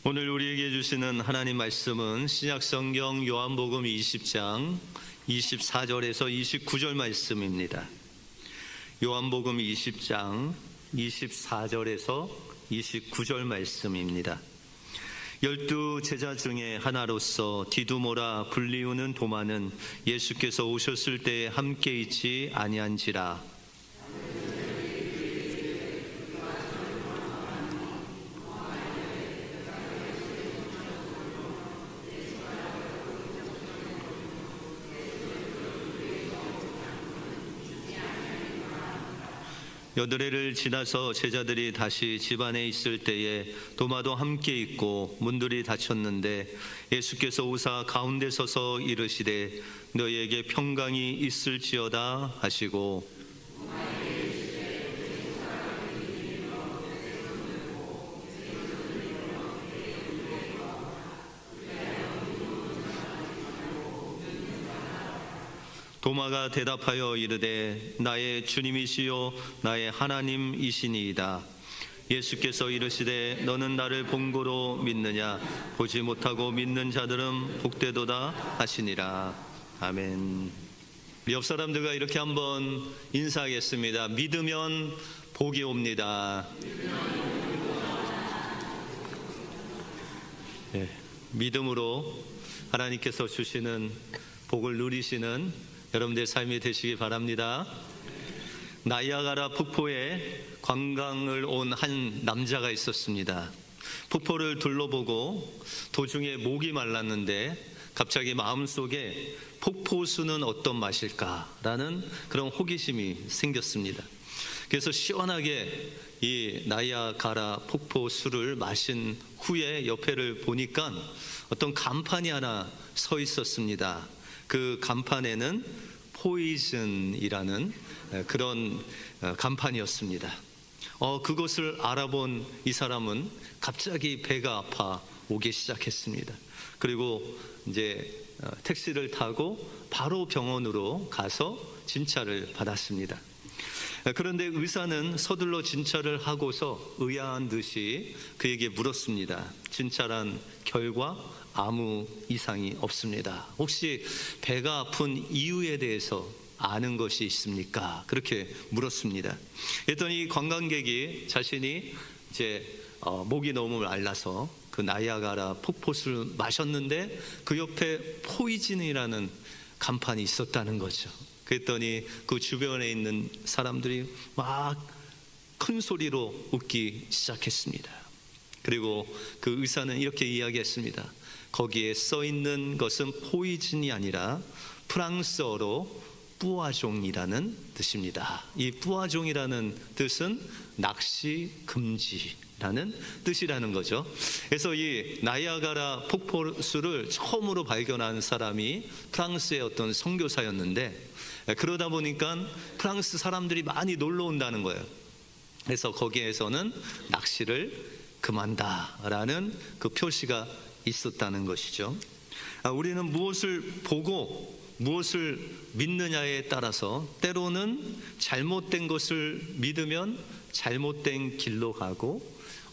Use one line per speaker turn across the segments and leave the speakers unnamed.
오늘 우리에게 주시는 하나님 말씀은 신약성경 요한복음 20장 24절에서 29절 말씀입니다. 요한복음 20장 24절에서 29절 말씀입니다. 12 제자 중에 하나로서 디두모라 불리우는 도마는 예수께서 오셨을 때에 함께 있지 아니한지라. 여드레를 지나서 제자들이 다시 집 안에 있을 때에 도마도 함께 있고 문들이 닫혔는데 예수께서 오사 가운데 서서 이르시되 너희에게 평강이 있을지어다 하시고 도마가 대답하여 이르되 나의 주님이시요 나의 하나님이시니이다. 예수께서 이르시되 너는 나를 본고로 믿느냐 보지 못하고 믿는 자들은 복되도다 하시니라. 아멘. 옆 사람들과 이렇게 한번 인사하겠습니다. 믿으면 복이 옵니다. 네, 믿음으로 하나님께서 주시는 복을 누리시는 여러분들의 삶이 되시기 바랍니다. 나이아가라 폭포에 관광을 온 한 남자가 있었습니다. 폭포를 둘러보고 도중에 목이 말랐는데 갑자기 마음속에 폭포수는 어떤 맛일까라는 그런 호기심이 생겼습니다. 그래서 시원하게 이 나이아가라 폭포수를 마신 후에 옆에를 보니까 어떤 간판이 하나 서 있었습니다. 그 간판에는 포이즌이라는 그런 간판이었습니다. 그것을 알아본 이 사람은 갑자기 배가 아파 오기 시작했습니다. 그리고 이제 택시를 타고 바로 병원으로 가서 진찰을 받았습니다. 그런데 의사는 서둘러 진찰을 하고서 의아한 듯이 그에게 물었습니다. 진찰한 결과 아무 이상이 없습니다. 혹시 배가 아픈 이유에 대해서 아는 것이 있습니까? 그렇게 물었습니다. 그랬더니 관광객이 자신이 이제 목이 너무 말라서 그 나이아가라 폭포수를 마셨는데 그 옆에 포이즌이라는 간판이 있었다는 거죠. 그랬더니 그 주변에 있는 사람들이 막 큰 소리로 웃기 시작했습니다. 그리고 그 의사는 이렇게 이야기했습니다. 거기에 써 있는 것은 포이즌이 아니라 프랑스어로 뿌아종이라는 뜻입니다. 이 뿌아종이라는 뜻은 낚시 금지라는 뜻이라는 거죠. 그래서 이 나이아가라 폭포수를 처음으로 발견한 사람이 프랑스의 어떤 선교사였는데 그러다 보니까 프랑스 사람들이 많이 놀러 온다는 거예요. 그래서 거기에서는 낚시를 금한다라는 그 표시가 있었다는 것이죠. 우리는 무엇을 보고 무엇을 믿느냐에 따라서 때로는 잘못된 것을 믿으면 잘못된 길로 가고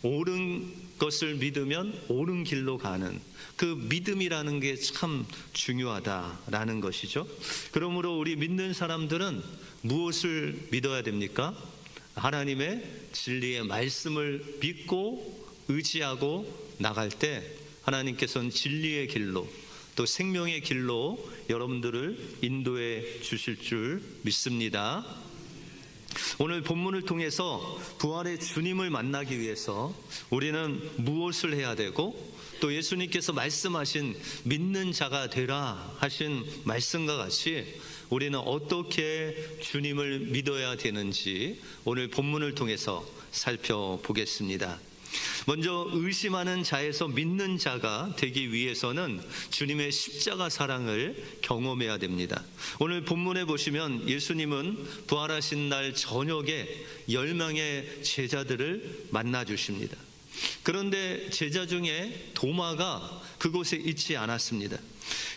옳은 것을 믿으면 옳은 길로 가는 그 믿음이라는 게 참 중요하다라는 것이죠. 그러므로 우리 믿는 사람들은 무엇을 믿어야 됩니까? 하나님의 진리의 말씀을 믿고 의지하고 나갈 때 하나님께서는 진리의 길로 또 생명의 길로 여러분들을 인도해 주실 줄 믿습니다. 오늘 본문을 통해서 부활의 주님을 만나기 위해서 우리는 무엇을 해야 되고 또 예수님께서 말씀하신 믿는 자가 되라 하신 말씀과 같이 우리는 어떻게 주님을 믿어야 되는지 오늘 본문을 통해서 살펴보겠습니다. 먼저 의심하는 자에서 믿는 자가 되기 위해서는 주님의 십자가 사랑을 경험해야 됩니다. 오늘 본문에 보시면 예수님은 부활하신 날 저녁에 10명의 제자들을 만나 주십니다. 그런데 제자 중에 도마가 그곳에 있지 않았습니다.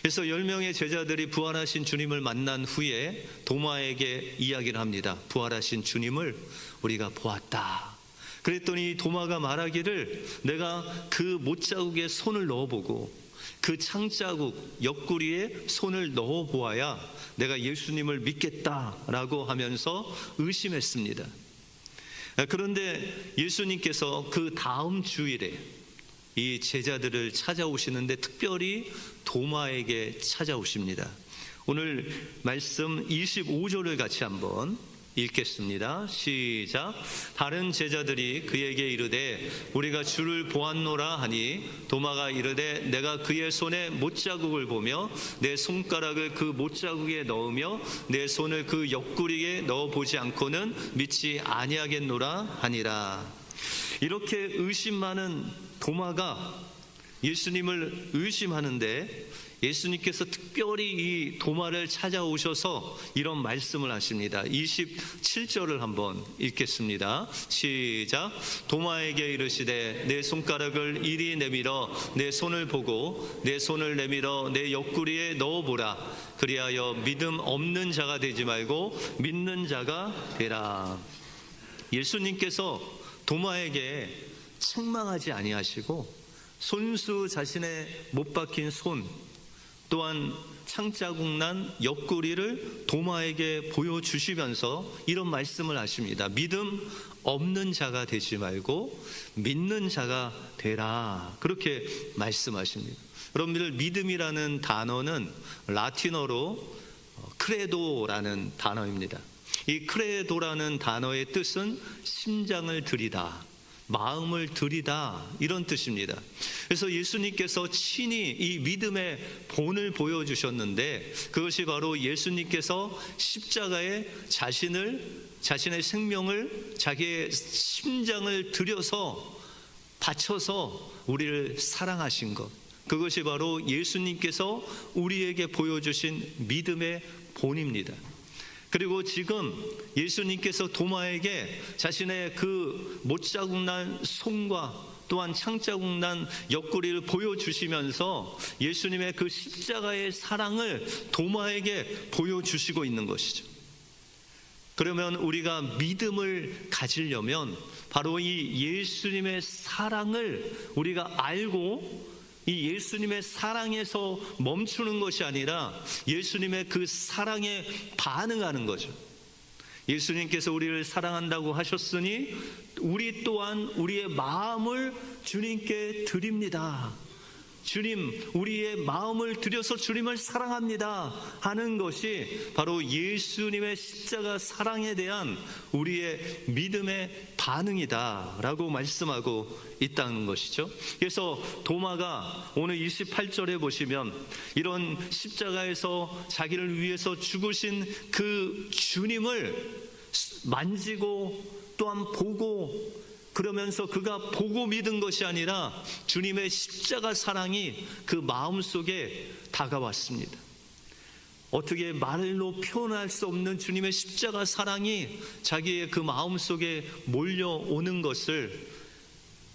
그래서 10명의 제자들이 부활하신 주님을 만난 후에 도마에게 이야기를 합니다. 부활하신 주님을 우리가 보았다. 그랬더니 도마가 말하기를 내가 그 못자국에 손을 넣어보고 그 창자국 옆구리에 손을 넣어보아야 내가 예수님을 믿겠다라고 하면서 의심했습니다. 그런데 예수님께서 그 다음 주일에 이 제자들을 찾아오시는데 특별히 도마에게 찾아오십니다. 오늘 말씀 25절을 같이 한번 읽겠습니다. 시작. 다른 제자들이 그에게 이르되 우리가 주를 보았노라 하니 도마가 이르되 내가 그의 손에 못자국을 보며 내 손가락을 그 못자국에 넣으며 내 손을 그 옆구리에 넣어보지 않고는 믿지 아니하겠노라 하니라. 이렇게 의심 많은 도마가 예수님을 의심하는데 예수님께서 특별히 이 도마를 찾아오셔서 이런 말씀을 하십니다. 27절을 한번 읽겠습니다. 시작. 도마에게 이르시되 내 손가락을 이리 내밀어 내 손을 보고 내 손을 내밀어 내 옆구리에 넣어보라. 그리하여 믿음 없는 자가 되지 말고 믿는 자가 되라. 예수님께서 도마에게 책망하지 아니하시고 손수 자신의 못 박힌 손 또한 창자국 난 옆구리를 도마에게 보여주시면서 이런 말씀을 하십니다. 믿음 없는 자가 되지 말고 믿는 자가 되라. 그렇게 말씀하십니다. 여러분들 믿음이라는 단어는 라틴어로 크레도라는 단어입니다. 이 크레도라는 단어의 뜻은 심장을 들이다, 마음을 들이다, 이런 뜻입니다. 그래서 예수님께서 친히 이 믿음의 본을 보여주셨는데 그것이 바로 예수님께서 십자가에 자신의 생명을, 자기의 심장을 들여서 바쳐서 우리를 사랑하신 것, 그것이 바로 예수님께서 우리에게 보여주신 믿음의 본입니다. 그리고 지금 예수님께서 도마에게 자신의 그 못자국 난 손과 또한 창자국 난 옆구리를 보여주시면서 예수님의 그 십자가의 사랑을 도마에게 보여주시고 있는 것이죠. 그러면 우리가 믿음을 가지려면 바로 이 예수님의 사랑을 우리가 알고 이 예수님의 사랑에서 멈추는 것이 아니라 예수님의 그 사랑에 반응하는 거죠. 예수님께서 우리를 사랑한다고 하셨으니 우리 또한 우리의 마음을 주님께 드립니다. 주님, 우리의 마음을 들여서 주님을 사랑합니다 하는 것이 바로 예수님의 십자가 사랑에 대한 우리의 믿음의 반응이다 라고 말씀하고 있다는 것이죠. 그래서 도마가 오늘 28절에 보시면 이런 십자가에서 자기를 위해서 죽으신 그 주님을 만지고 또한 보고, 그러면서 그가 보고 믿은 것이 아니라 주님의 십자가 사랑이 그 마음속에 다가왔습니다. 어떻게 말로 표현할 수 없는 주님의 십자가 사랑이 자기의 그 마음속에 몰려오는 것을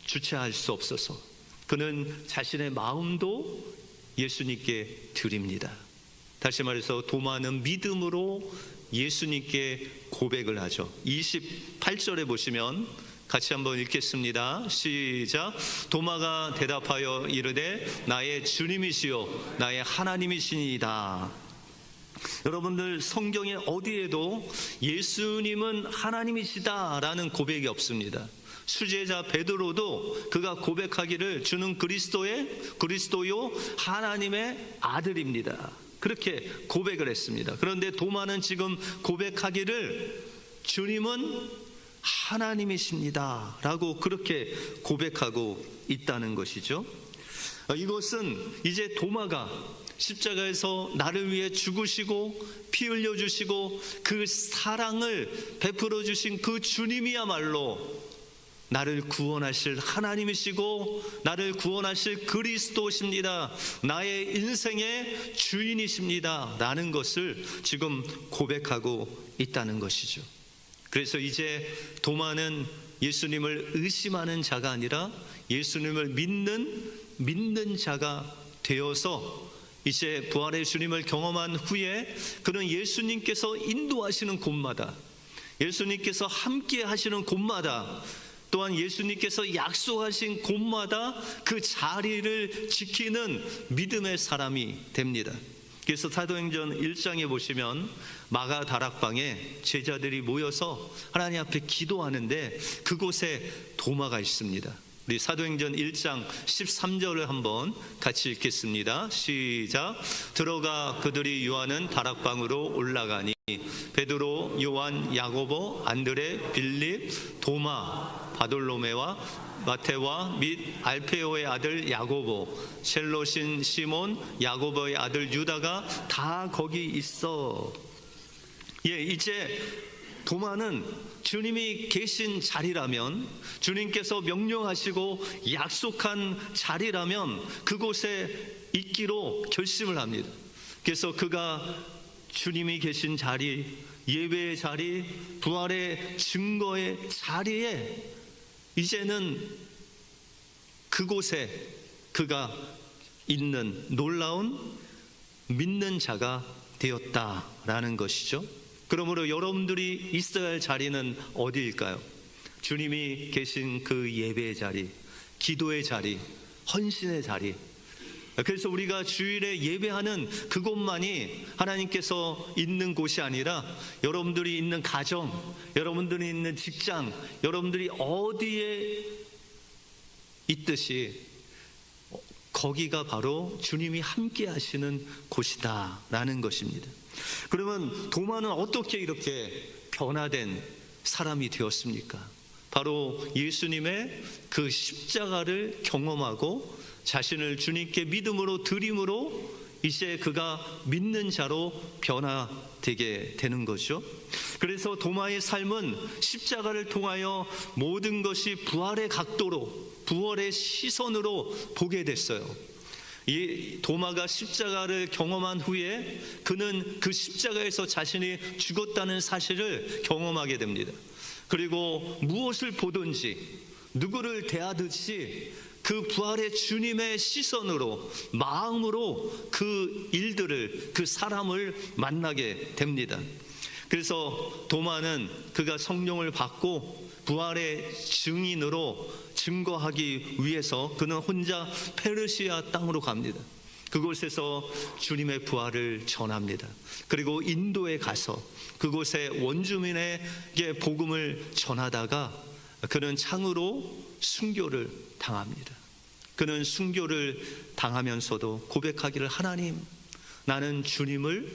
주체할 수 없어서 그는 자신의 마음도 예수님께 드립니다. 다시 말해서 도마는 믿음으로 예수님께 고백을 하죠. 28절에 보시면 같이 한번 읽겠습니다. 시작. 도마가 대답하여 이르되 나의 주님이시요 나의 하나님이시니이다. 여러분들 성경에 어디에도 예수님은 하나님이시다라는 고백이 없습니다. 수제자 베드로도 그가 고백하기를 주는 그리스도요 하나님의 아들입니다. 그렇게 고백을 했습니다. 그런데 도마는 지금 고백하기를 주님은 하나님이십니다 라고 그렇게 고백하고 있다는 것이죠. 이것은 이제 도마가 십자가에서 나를 위해 죽으시고 피 흘려주시고 그 사랑을 베풀어 주신 그 주님이야말로 나를 구원하실 하나님이시고 나를 구원하실 그리스도십니다, 나의 인생의 주인이십니다 라는 것을 지금 고백하고 있다는 것이죠. 그래서 이제 도마는 예수님을 의심하는 자가 아니라 예수님을 믿는 자가 되어서 이제 부활의 주님을 경험한 후에 그는 예수님께서 인도하시는 곳마다, 예수님께서 함께 하시는 곳마다 또한 예수님께서 약속하신 곳마다 그 자리를 지키는 믿음의 사람이 됩니다. 그래서 사도행전 1장에 보시면 마가 다락방에 제자들이 모여서 하나님 앞에 기도하는데 그곳에 도마가 있습니다. 우리 사도행전 1장 13절을 한번 같이 읽겠습니다. 시작. 들어가 그들이 유하는 다락방으로 올라가니 베드로, 요한, 야고보, 안드레, 빌립, 도마, 바돌로메와 마테와 및 알페오의 아들 야고보, 셀롯인 시몬, 야고보의 아들 유다가 다 거기 있어. 이제 도마는 주님이 계신 자리라면, 주님께서 명령하시고 약속한 자리라면 그곳에 있기로 결심을 합니다. 그래서 그가 주님이 계신 자리, 예배의 자리, 부활의 증거의 자리에 이제는 그곳에 그가 있는 놀라운 믿는 자가 되었다라는 것이죠. 그러므로 여러분들이 있어야 할 자리는 어디일까요? 주님이 계신 그 예배의 자리, 기도의 자리, 헌신의 자리. 그래서 우리가 주일에 예배하는 그곳만이 하나님께서 있는 곳이 아니라 여러분들이 있는 가정, 여러분들이 있는 직장, 여러분들이 어디에 있듯이 거기가 바로 주님이 함께 하시는 곳이다라는 것입니다. 그러면 도마는 어떻게 이렇게 변화된 사람이 되었습니까? 바로 예수님의 그 십자가를 경험하고 자신을 주님께 믿음으로 드림으로 이제 그가 믿는 자로 변화되게 되는 거죠. 그래서 도마의 삶은 십자가를 통하여 모든 것이 부활의 각도로, 부활의 시선으로 보게 됐어요. 이 도마가 십자가를 경험한 후에 그는 그 십자가에서 자신이 죽었다는 사실을 경험하게 됩니다. 그리고 무엇을 보든지 누구를 대하듯이 그 부활의 주님의 시선으로, 마음으로 그 일들을, 그 사람을 만나게 됩니다. 그래서 도마는 그가 성령을 받고 부활의 증인으로 증거하기 위해서 그는 혼자 페르시아 땅으로 갑니다. 그곳에서 주님의 부활을 전합니다. 그리고 인도에 가서 그곳의 원주민에게 복음을 전하다가 그는 창으로 순교를 당합니다. 그는 순교를 당하면서도 고백하기를, 하나님, 나는 주님을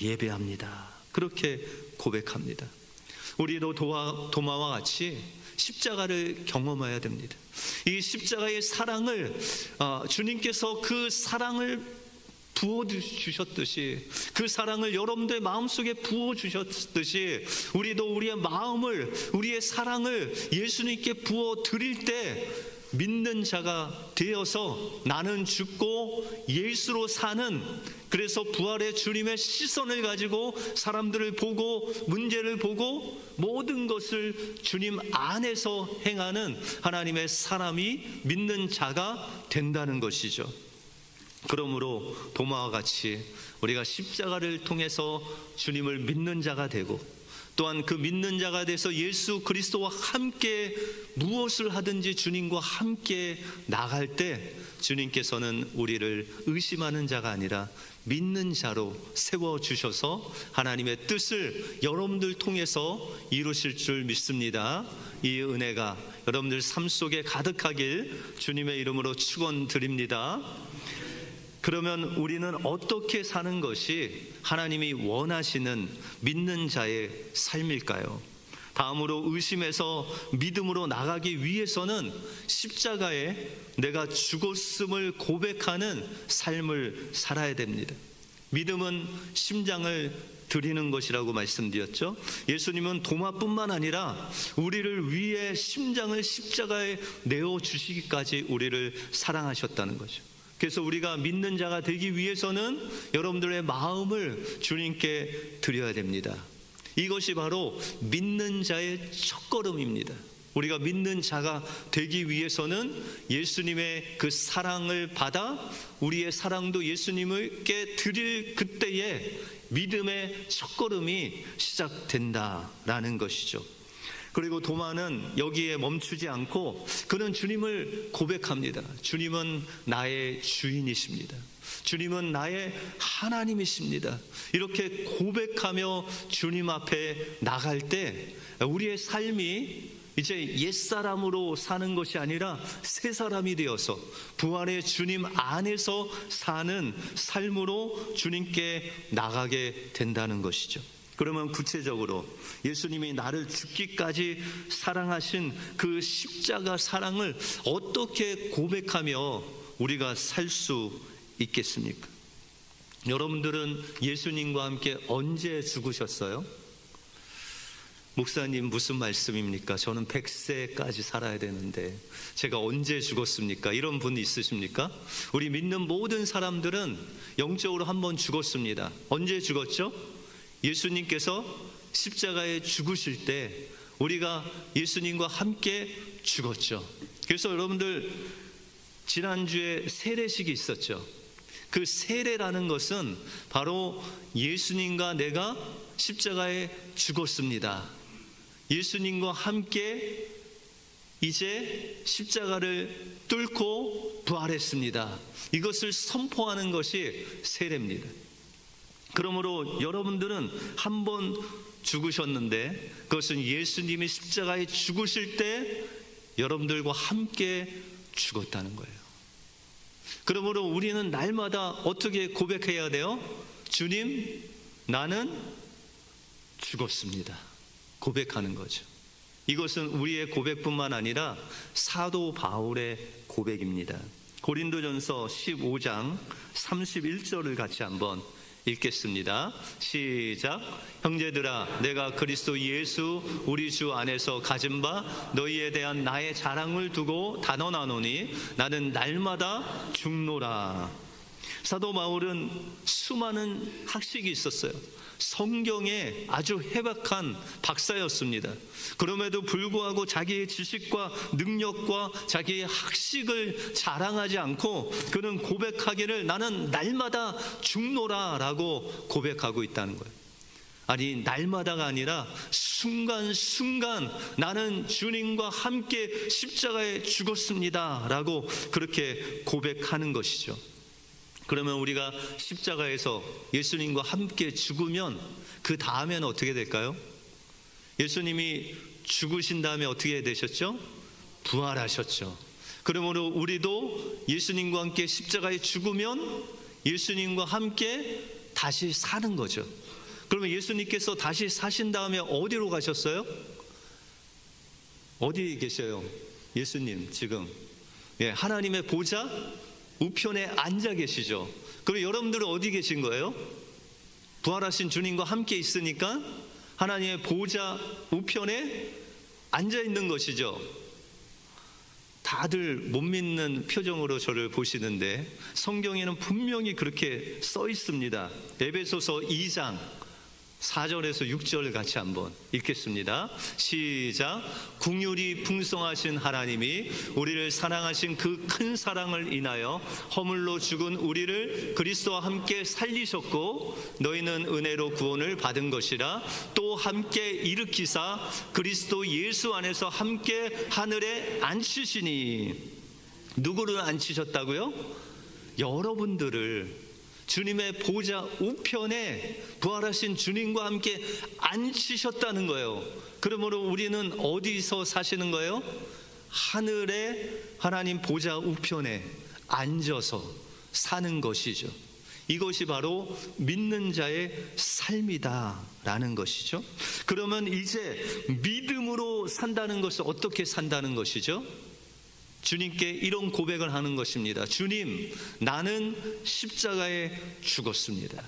예배합니다. 그렇게 고백합니다. 우리도 도마와 같이 십자가를 경험해야 됩니다. 이 십자가의 사랑을, 주님께서 그 사랑을 부어주셨듯이, 그 사랑을 여러분들의 마음속에 부어주셨듯이 우리도 우리의 마음을, 우리의 사랑을 예수님께 부어드릴 때 믿는 자가 되어서 나는 죽고 예수로 사는, 그래서 부활의 주님의 시선을 가지고 사람들을 보고 문제를 보고 모든 것을 주님 안에서 행하는 하나님의 사람이, 믿는 자가 된다는 것이죠. 그러므로 도마와 같이 우리가 십자가를 통해서 주님을 믿는 자가 되고, 또한 그 믿는 자가 돼서 예수 그리스도와 함께 무엇을 하든지 주님과 함께 나갈 때 주님께서는 우리를 의심하는 자가 아니라 믿는 자로 세워주셔서 하나님의 뜻을 여러분들 통해서 이루실 줄 믿습니다. 이 은혜가 여러분들 삶 속에 가득하길 주님의 이름으로 축원드립니다. 그러면 우리는 어떻게 사는 것이 하나님이 원하시는 믿는 자의 삶일까요? 다음으로 의심에서 믿음으로 나가기 위해서는 십자가에 내가 죽었음을 고백하는 삶을 살아야 됩니다. 믿음은 심장을 드리는 것이라고 말씀드렸죠. 예수님은 도마뿐만 아니라 우리를 위해 심장을 십자가에 내어주시기까지 우리를 사랑하셨다는 거죠. 그래서 우리가 믿는 자가 되기 위해서는 여러분들의 마음을 주님께 드려야 됩니다. 이것이 바로 믿는 자의 첫걸음입니다. 우리가 믿는 자가 되기 위해서는 예수님의 그 사랑을 받아 우리의 사랑도 예수님께 드릴 그때에 믿음의 첫걸음이 시작된다라는 것이죠. 그리고 도마는 여기에 멈추지 않고 그는 주님을 고백합니다. 주님은 나의 주인이십니다. 주님은 나의 하나님이십니다. 이렇게 고백하며 주님 앞에 나갈 때 우리의 삶이 이제 옛사람으로 사는 것이 아니라 새 사람이 되어서 부활의 주님 안에서 사는 삶으로 주님께 나가게 된다는 것이죠. 그러면 구체적으로 예수님이 나를 죽기까지 사랑하신 그 십자가 사랑을 어떻게 고백하며 우리가 살 수 있겠습니까? 여러분들은 예수님과 함께 언제 죽으셨어요? 목사님 무슨 말씀입니까? 저는 100세까지 살아야 되는데 제가 언제 죽었습니까? 이런 분 있으십니까? 우리 믿는 모든 사람들은 영적으로 한번 죽었습니다. 언제 죽었죠? 예수님께서 십자가에 죽으실 때 우리가 예수님과 함께 죽었죠. 그래서 여러분들 지난주에 세례식이 있었죠. 그 세례라는 것은 바로 예수님과 내가 십자가에 죽었습니다. 예수님과 함께 이제 십자가를 뚫고 부활했습니다. 이것을 선포하는 것이 세례입니다. 그러므로 여러분들은 한 번 죽으셨는데 그것은 예수님이 십자가에 죽으실 때 여러분들과 함께 죽었다는 거예요. 그러므로 우리는 날마다 어떻게 고백해야 돼요? 주님, 나는 죽었습니다. 고백하는 거죠. 이것은 우리의 고백뿐만 아니라 사도 바울의 고백입니다. 고린도전서 15장 31절을 같이 한번 읽겠습니다. 시작. 형제들아, 내가 그리스도 예수 우리 주 안에서 가진 바 너희에 대한 나의 자랑을 두고 단언하노니 나는 날마다 죽노라. 사도 바울은 수많은 학식이 있었어요. 성경에 아주 해박한 박사였습니다. 그럼에도 불구하고 자기의 지식과 능력과 자기의 학식을 자랑하지 않고 그는 고백하기를 나는 날마다 죽노라 라고 고백하고 있다는 거예요. 아니, 날마다가 아니라 순간순간 나는 주님과 함께 십자가에 죽었습니다 라고 그렇게 고백하는 것이죠. 그러면 우리가 십자가에서 예수님과 함께 죽으면 그 다음에는 어떻게 될까요? 예수님이 죽으신 다음에 어떻게 되셨죠? 부활하셨죠. 그러므로 우리도 예수님과 함께 십자가에 죽으면 예수님과 함께 다시 사는 거죠. 그러면 예수님께서 다시 사신 다음에 어디로 가셨어요? 어디 계셔요? 예수님 지금 하나님의 보좌 우편에 앉아 계시죠. 그리고 여러분들은 어디 계신 거예요? 부활하신 주님과 함께 있으니까 하나님의 보좌 우편에 앉아 있는 것이죠. 다들 못 믿는 표정으로 저를 보시는데 성경에는 분명히 그렇게 써 있습니다. 에베소서 2장 4절에서 6절 같이 한번 읽겠습니다. 시작. 긍휼이 풍성하신 하나님이 우리를 사랑하신 그 큰 사랑을 인하여 허물로 죽은 우리를 그리스도와 함께 살리셨고 너희는 은혜로 구원을 받은 것이라 또 함께 일으키사 그리스도 예수 안에서 함께 하늘에 앉히시니. 누구를 앉히셨다고요? 여러분들을 주님의 보좌 우편에 부활하신 주님과 함께 앉히셨다는 거예요. 그러므로 우리는 어디서 사시는 거예요? 하늘에 하나님 보좌 우편에 앉아서 사는 것이죠. 이것이 바로 믿는 자의 삶이다라는 것이죠. 그러면 이제 믿음으로 산다는 것은 어떻게 산다는 것이죠? 주님께 이런 고백을 하는 것입니다. 주님, 나는 십자가에 죽었습니다.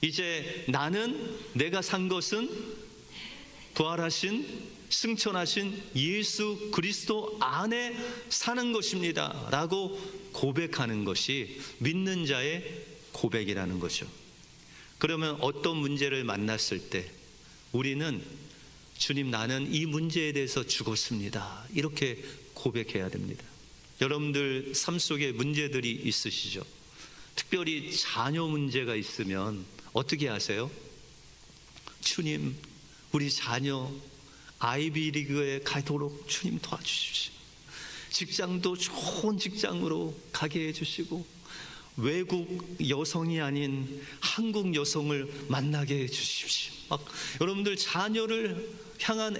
이제 나는 내가 산 것은 부활하신 승천하신 예수 그리스도 안에 사는 것입니다 라고 고백하는 것이 믿는 자의 고백이라는 거죠. 그러면 어떤 문제를 만났을 때 우리는 주님, 나는 이 문제에 대해서 죽었습니다 이렇게 고백해야 됩니다. 여러분들 삶 속에 문제들이 있으시죠? 특별히 자녀 문제가 있으면 어떻게 하세요? 주님, 우리 자녀 아이비리그에 가도록 주님 도와주십시오. 직장도 좋은 직장으로 가게 해주시고, 외국 여성이 아닌 한국 여성을 만나게 해주십시오. 막 여러분들 자녀를 향한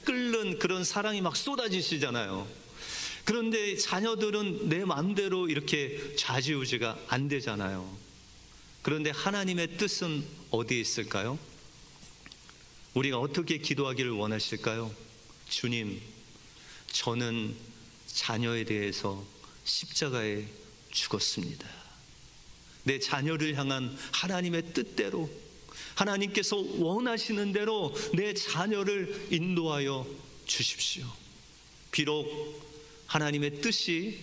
끓는 그런 사랑이 막 쏟아지시잖아요. 그런데 자녀들은 내 마음대로 이렇게 좌지우지가 안 되잖아요. 그런데 하나님의 뜻은 어디에 있을까요? 우리가 어떻게 기도하기를 원하실까요? 주님, 저는 자녀에 대해서 십자가에 죽었습니다. 내 자녀를 향한 하나님의 뜻대로, 하나님께서 원하시는 대로 내 자녀를 인도하여 주십시오. 비록 하나님의 뜻이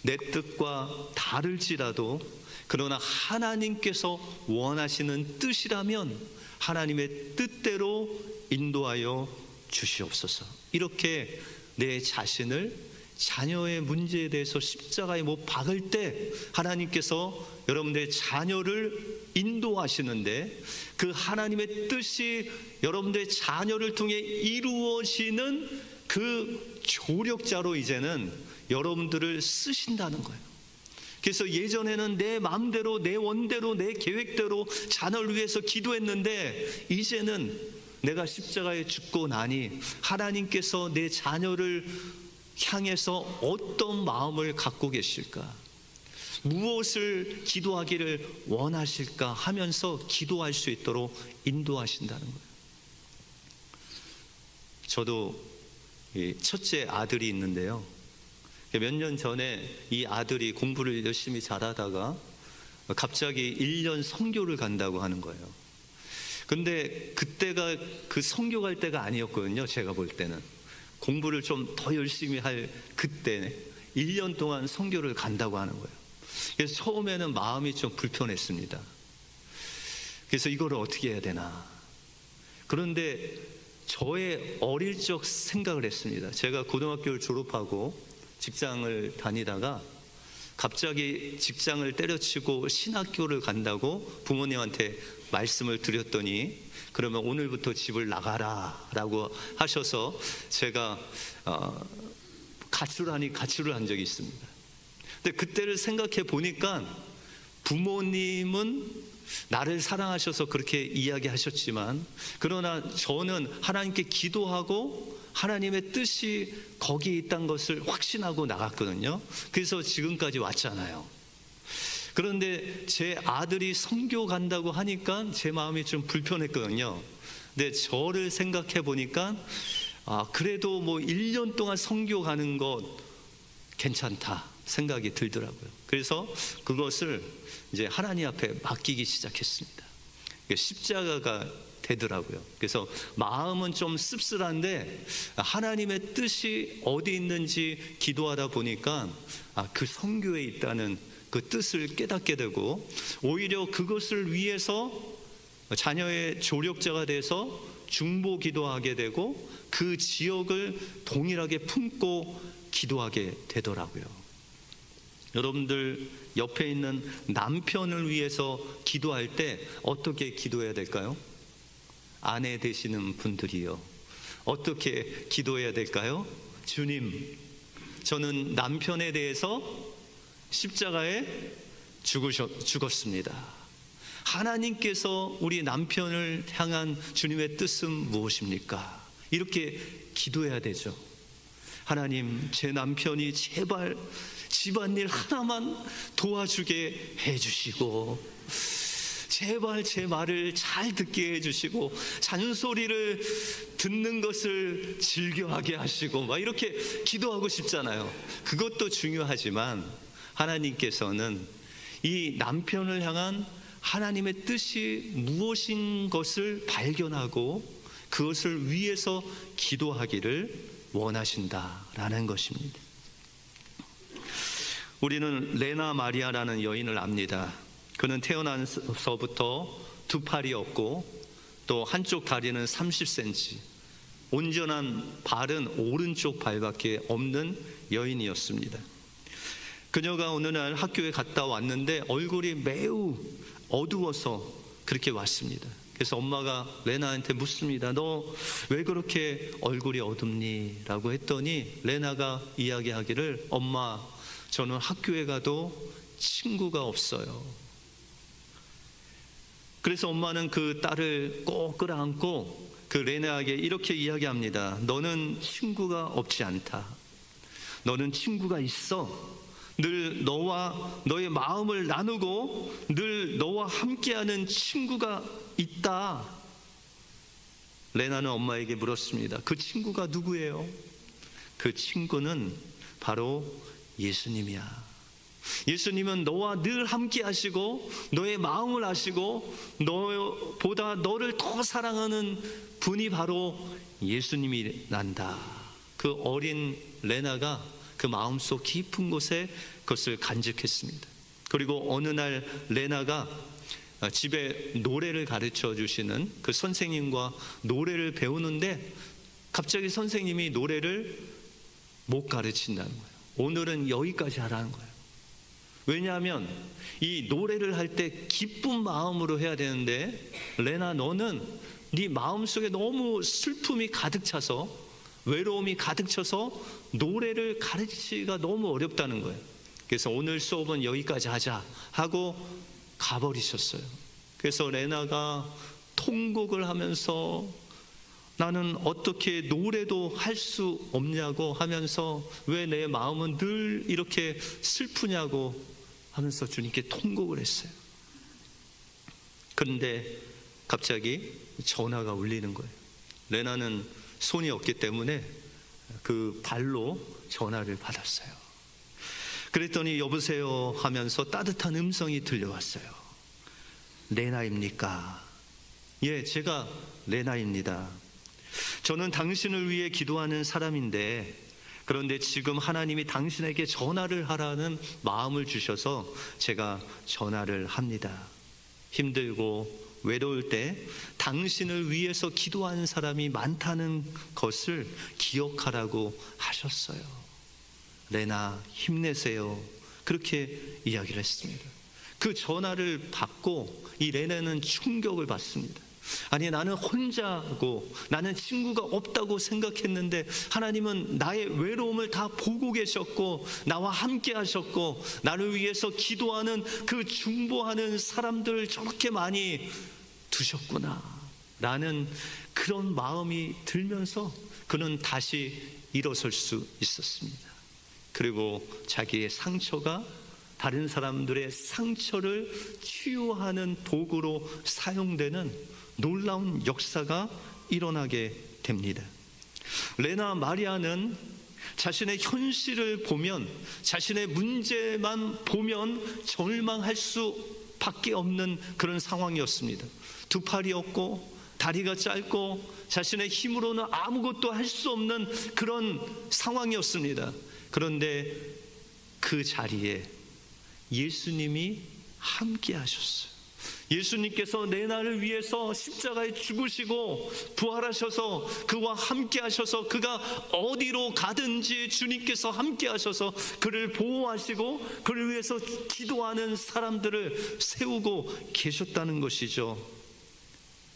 내 뜻과 다를지라도, 그러나 하나님께서 원하시는 뜻이라면 하나님의 뜻대로 인도하여 주시옵소서. 이렇게 내 자신을 자녀의 문제에 대해서 십자가에 못 박을 때 하나님께서 여러분들의 자녀를 인도하시는데, 그 하나님의 뜻이 여러분들의 자녀를 통해 이루어지는 그 조력자로 이제는 여러분들을 쓰신다는 거예요. 그래서 예전에는 내 마음대로, 내 원대로, 내 계획대로 자녀를 위해서 기도했는데, 이제는 내가 십자가에 죽고 나니 하나님께서 내 자녀를 향해서 어떤 마음을 갖고 계실까, 무엇을 기도하기를 원하실까 하면서 기도할 수 있도록 인도하신다는 거예요. 저도 첫째 아들이 있는데요, 몇 년 전에 이 아들이 공부를 열심히 잘하다가 갑자기 1년 선교를 간다고 하는 거예요. 근데 그때가 그 선교 갈 때가 아니었거든요. 제가 볼 때는 공부를 좀 더 열심히 할 그때 1년 동안 선교를 간다고 하는 거예요. 그래서 처음에는 마음이 좀 불편했습니다. 그래서 이거를 어떻게 해야 되나. 그런데 저의 어릴 적 생각을 했습니다. 제가 고등학교를 졸업하고 직장을 다니다가 갑자기 직장을 때려치고 신학교를 간다고 부모님한테 말씀을 드렸더니, 그러면 오늘부터 집을 나가라 라고 하셔서 제가 가출을 한 적이 있습니다. 근데 그때를 생각해 보니까 부모님은 나를 사랑하셔서 그렇게 이야기하셨지만, 그러나 저는 하나님께 기도하고 하나님의 뜻이 거기에 있다는 것을 확신하고 나갔거든요. 그래서 지금까지 왔잖아요. 그런데 제 아들이 선교 간다고 하니까 제 마음이 좀 불편했거든요. 근데 저를 생각해 보니까 그래도 뭐 1년 동안 선교 가는 것 괜찮다 생각이 들더라고요. 그래서 그것을 이제 하나님 앞에 맡기기 시작했습니다. 십자가가 되더라고요. 그래서 마음은 좀 씁쓸한데 하나님의 뜻이 어디 있는지 기도하다 보니까 그 선교에 있다는 그 뜻을 깨닫게 되고, 오히려 그것을 위해서 자녀의 조력자가 돼서 중보 기도하게 되고, 그 지역을 동일하게 품고 기도하게 되더라고요. 여러분들 옆에 있는 남편을 위해서 기도할 때 어떻게 기도해야 될까요? 아내 되시는 분들이요, 어떻게 기도해야 될까요? 주님, 저는 남편에 대해서 십자가에 죽었습니다. 하나님께서 우리 남편을 향한 주님의 뜻은 무엇입니까? 이렇게 기도해야 되죠. 하나님, 제 남편이 제발 집안일 하나만 도와주게 해주시고, 제발 제 말을 잘 듣게 해주시고, 잔소리를 듣는 것을 즐겨하게 하시고, 막 이렇게 기도하고 싶잖아요. 그것도 중요하지만 하나님께서는 이 남편을 향한 하나님의 뜻이 무엇인 것을 발견하고 그것을 위해서 기도하기를 원하신다라는 것입니다. 우리는 레나 마리아라는 여인을 압니다. 그는 태어나서부터 두 팔이 없고 또 한쪽 다리는 30cm, 온전한 발은 오른쪽 발밖에 없는 여인이었습니다. 그녀가 어느 날 학교에 갔다 왔는데 얼굴이 매우 어두워서 그렇게 왔습니다. 그래서 엄마가 레나한테 묻습니다. 너 왜 그렇게 얼굴이 어둡니? 라고 했더니 레나가 이야기하기를, 엄마, 저는 학교에 가도 친구가 없어요. 그래서 엄마는 그 딸을 꼭 끌어안고 그 레나에게 이렇게 이야기합니다. 너는 친구가 없지 않다. 너는 친구가 있어. 늘 너와 너의 마음을 나누고 늘 너와 함께하는 친구가 있다. 레나는 엄마에게 물었습니다. 그 친구가 누구예요? 그 친구는 바로 예수님이야. 예수님은 너와 늘 함께 하시고 너의 마음을 아시고 너보다 너를 더 사랑하는 분이 바로 예수님이 난다. 그 어린 레나가 그 마음속 깊은 곳에 그것을 간직했습니다. 그리고 어느 날 레나가 집에 노래를 가르쳐 주시는 그 선생님과 노래를 배우는데 갑자기 선생님이 노래를 못 가르친다는 거예요. 오늘은 여기까지 하라는 거예요. 왜냐하면 이 노래를 할 때 기쁜 마음으로 해야 되는데, 레나, 너는 네 마음속에 너무 슬픔이 가득 차서, 외로움이 가득 차서 노래를 가르치기가 너무 어렵다는 거예요. 그래서 오늘 수업은 여기까지 하자 하고 가버리셨어요. 그래서 레나가 통곡을 하면서 나는 어떻게 노래도 할 수 없냐고 하면서, 왜 내 마음은 늘 이렇게 슬프냐고 하면서 주님께 통곡을 했어요. 그런데 갑자기 전화가 울리는 거예요. 레나는 손이 없기 때문에 그 발로 전화를 받았어요. 그랬더니 여보세요 하면서 따뜻한 음성이 들려왔어요. 레나입니까? 예, 제가 레나입니다. 저는 당신을 위해 기도하는 사람인데, 그런데 지금 하나님이 당신에게 전화를 하라는 마음을 주셔서 제가 전화를 합니다. 힘들고 외로울 때 당신을 위해서 기도하는 사람이 많다는 것을 기억하라고 하셨어요. 레나, 힘내세요. 그렇게 이야기를 했습니다. 그 전화를 받고 이 레나는 충격을 받습니다. 아니, 나는 혼자고 나는 친구가 없다고 생각했는데 하나님은 나의 외로움을 다 보고 계셨고 나와 함께 하셨고 나를 위해서 기도하는 그 중보하는 사람들을 저렇게 많이 두셨구나 라는 그런 마음이 들면서 그는 다시 일어설 수 있었습니다. 그리고 자기의 상처가 다른 사람들의 상처를 치유하는 도구로 사용되는 놀라운 역사가 일어나게 됩니다. 레나 마리아는 자신의 현실을 보면, 자신의 문제만 보면 절망할 수밖에 없는 그런 상황이었습니다. 두 팔이 없고 다리가 짧고 자신의 힘으로는 아무것도 할 수 없는 그런 상황이었습니다. 그런데 그 자리에 예수님이 함께 하셨어요. 예수님께서 내 나를 위해서 십자가에 죽으시고 부활하셔서 그와 함께 하셔서 그가 어디로 가든지 주님께서 함께 하셔서 그를 보호하시고 그를 위해서 기도하는 사람들을 세우고 계셨다는 것이죠.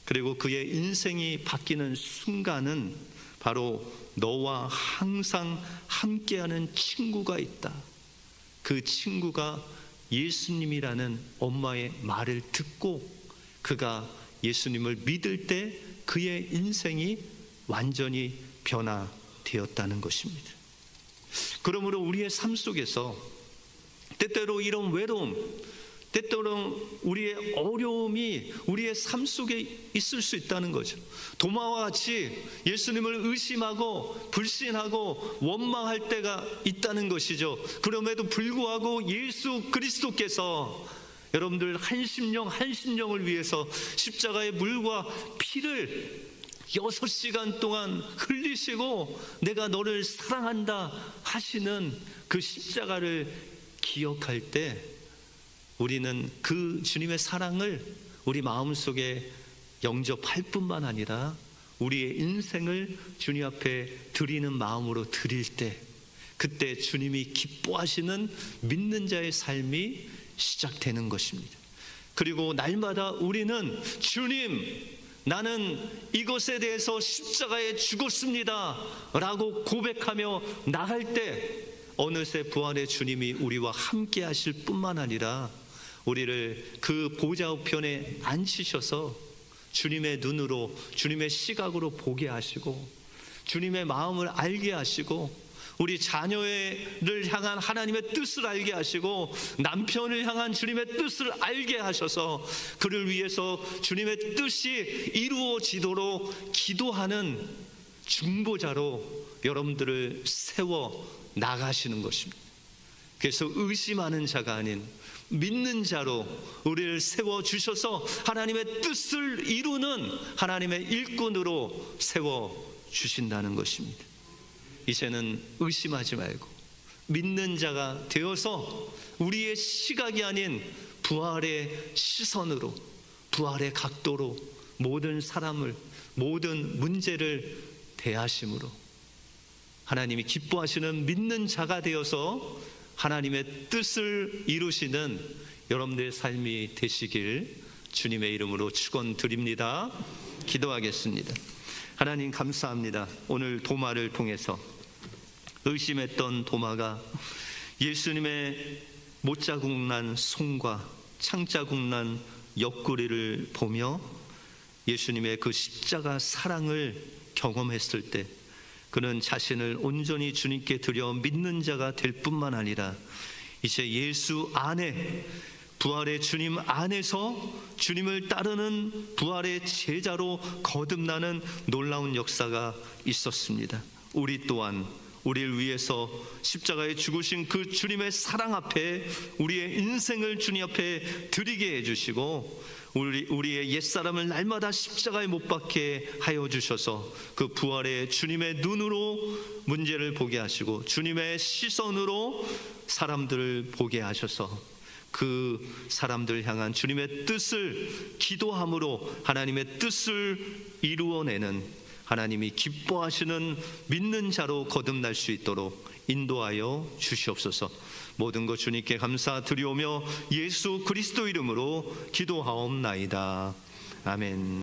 그리고 그의 인생이 바뀌는 순간은 바로 너와 항상 함께하는 친구가 있다. 그 친구가 예수님이라는 엄마의 말을 듣고 그가 예수님을 믿을 때 그의 인생이 완전히 변화되었다는 것입니다. 그러므로 우리의 삶 속에서 때때로 이런 외로움, 때때로 우리의 어려움이 우리의 삶 속에 있을 수 있다는 거죠. 도마와 같이 예수님을 의심하고 불신하고 원망할 때가 있다는 것이죠. 그럼에도 불구하고 예수 그리스도께서 여러분들 한 심령을 위해서 십자가의 물과 피를 6시간 동안 흘리시고 내가 너를 사랑한다 하시는 그 십자가를 기억할 때 우리는 그 주님의 사랑을 우리 마음속에 영접할 뿐만 아니라 우리의 인생을 주님 앞에 드리는 마음으로 드릴 때 그때 주님이 기뻐하시는 믿는 자의 삶이 시작되는 것입니다. 그리고 날마다 우리는 주님, 나는 이것에 대해서 십자가에 죽었습니다 라고 고백하며 나갈 때 어느새 부활의 주님이 우리와 함께 하실 뿐만 아니라 우리를 그 보좌 우편에 앉히셔서 주님의 눈으로, 주님의 시각으로 보게 하시고 주님의 마음을 알게 하시고 우리 자녀를 향한 하나님의 뜻을 알게 하시고 남편을 향한 주님의 뜻을 알게 하셔서 그를 위해서 주님의 뜻이 이루어지도록 기도하는 중보자로 여러분들을 세워 나가시는 것입니다. 그래서 의심하는 자가 아닌 믿는 자로 우리를 세워주셔서 하나님의 뜻을 이루는 하나님의 일꾼으로 세워주신다는 것입니다. 이제는 의심하지 말고 믿는 자가 되어서 우리의 시각이 아닌 부활의 시선으로, 부활의 각도로 모든 사람을, 모든 문제를 대하심으로 하나님이 기뻐하시는 믿는 자가 되어서 하나님의 뜻을 이루시는 여러분들의 삶이 되시길 주님의 이름으로 축원드립니다. 기도하겠습니다. 하나님 감사합니다. 오늘 도마를 통해서 의심했던 도마가 예수님의 못자국 난 손과 창자국 난 옆구리를 보며 예수님의 그 십자가 사랑을 경험했을 때 그는 자신을 온전히 주님께 드려 믿는 자가 될 뿐만 아니라 이제 예수 안에, 부활의 주님 안에서 주님을 따르는 부활의 제자로 거듭나는 놀라운 역사가 있었습니다. 우리 또한 우리를 위해서 십자가에 죽으신 그 주님의 사랑 앞에 우리의 인생을 주님 앞에 드리게 해주시고 우리의 옛사람을 날마다 십자가에 못 박게 하여 주셔서 그 부활의 주님의 눈으로 문제를 보게 하시고 주님의 시선으로 사람들을 보게 하셔서 그 사람들 향한 주님의 뜻을 기도함으로 하나님의 뜻을 이루어내는 하나님이 기뻐하시는 믿는 자로 거듭날 수 있도록 인도하여 주시옵소서. 모든 것 주님께 감사드리오며 예수 그리스도 이름으로 기도하옵나이다. 아멘.